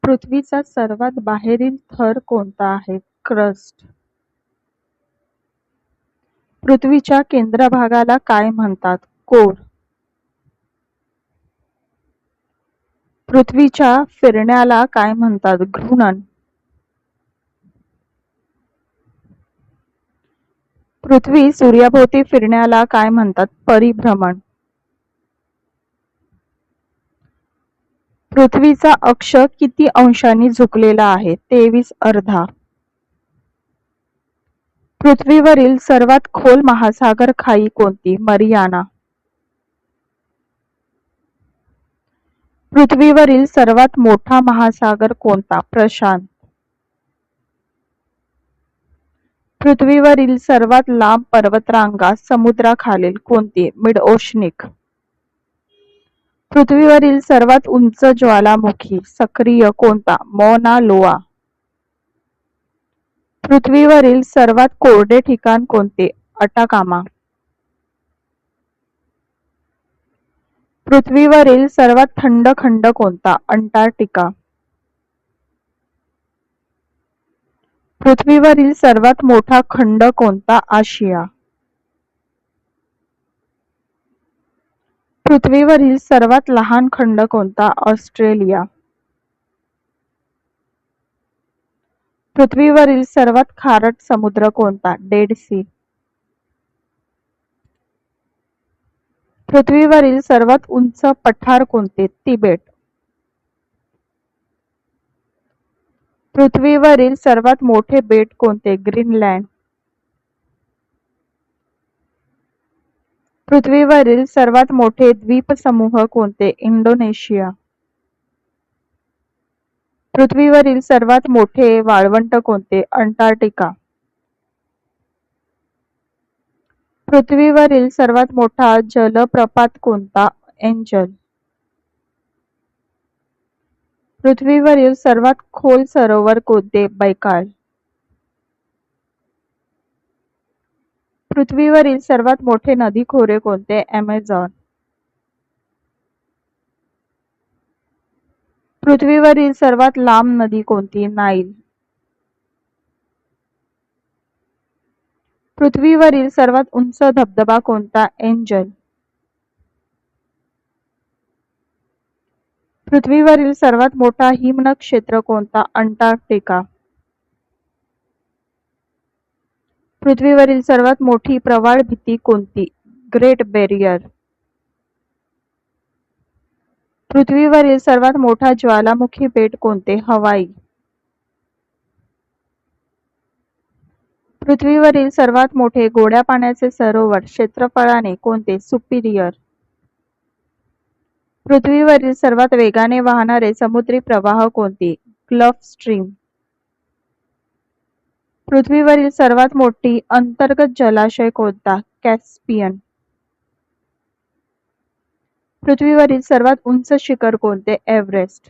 पृथ्वीचा सर्वात बाहेरील थर कोणता आहे? क्रस्ट. पृथ्वीच्या केंद्रभागाला काय म्हणतात? कोर. पृथ्वीच्या फिरण्याला काय म्हणतात? घूर्णन. पृथ्वी सूर्याभोवती फिरण्याला काय म्हणतात? परिभ्रमण. पृथ्वीचा अक्ष किती अंशांनी झुकलेला आहे? 23.5. पृथ्वीवरील सर्वात खोल महासागर खाई कोणती? मरियाना. पृथ्वीवरील सर्वात मोठा महासागर कोणता? प्रशांत. पृथ्वीवरील सर्वात लांब पर्वतरांगा समुद्राखालील कोणती? Mid oceanic. पृथ्वीवरील सर्वात उंच ज्वालामुखी सक्रिय कोणता? मौना लोआ. पृथ्वीवरील सर्वात कोरडे ठिकाण कोणते? अटाकामा. पृथ्वीवरील सर्वात थंड खंड कोणता? अंटार्क्टिका. पृथ्वीवरील सर्वात मोठा खंड कोणता? आशिया. पृथ्वीवरील सर्वात लहान खंड कोणता? ऑस्ट्रेलिया. पृथ्वीवरील सर्वात खारट समुद्र कोणता? Dead Sea. पृथ्वीवरील सर्वात उंच पठार कोणते? तिबेट. पृथ्वीवरील सर्वात मोठे बेट कोणते? ग्रीनलँड. पृथ्वीवरील सर्वात मोठे द्वीपसमूह कोणते? इंडोनेशिया. पृथ्वीवरील सर्वात मोठे वाळवंट कोणते? अंटार्क्टिका. पृथ्वीवरील सर्वात मोठा जलप्रपात कोणता? एंजल. पृथ्वीवरील सर्वात खोल सरोवर कोणते? बैकाल. पृथ्वीवरील सर्वात मोठे नदीखोरे कोणते? ॲमेझॉन. पृथ्वीवरील सर्वात लांब नदी कोणती? नाईल. पृथ्वीवरील सर्वात उंच धबधबा कोणता? एंजल. पृथ्वीवरील सर्वात मोठा हिमनक्षेत्र कोणता? अंटार्क्टिका. पृथ्वीवरील सर्वात मोठी प्रवाळ भिंत कोणती? Great barrier. पृथ्वीवरील सर्वात मोठा ज्वालामुखी बेट कोणते? हवाई. पृथ्वीवरील सर्वात मोठे गोड्या पाण्याचे सरोवर क्षेत्रफळाने कोणते? सुपिरियर. पृथ्वीवरील सर्वात वेगाने वाहणारे समुद्री प्रवाह कोणते? Gulf stream. पृथ्वीवरील सर्वात मोठी अंतर्गत जलाशय कोणता? कॅस्पियन. पृथ्वीवरील सर्वात उंच शिखर कोणते? एव्हरेस्ट.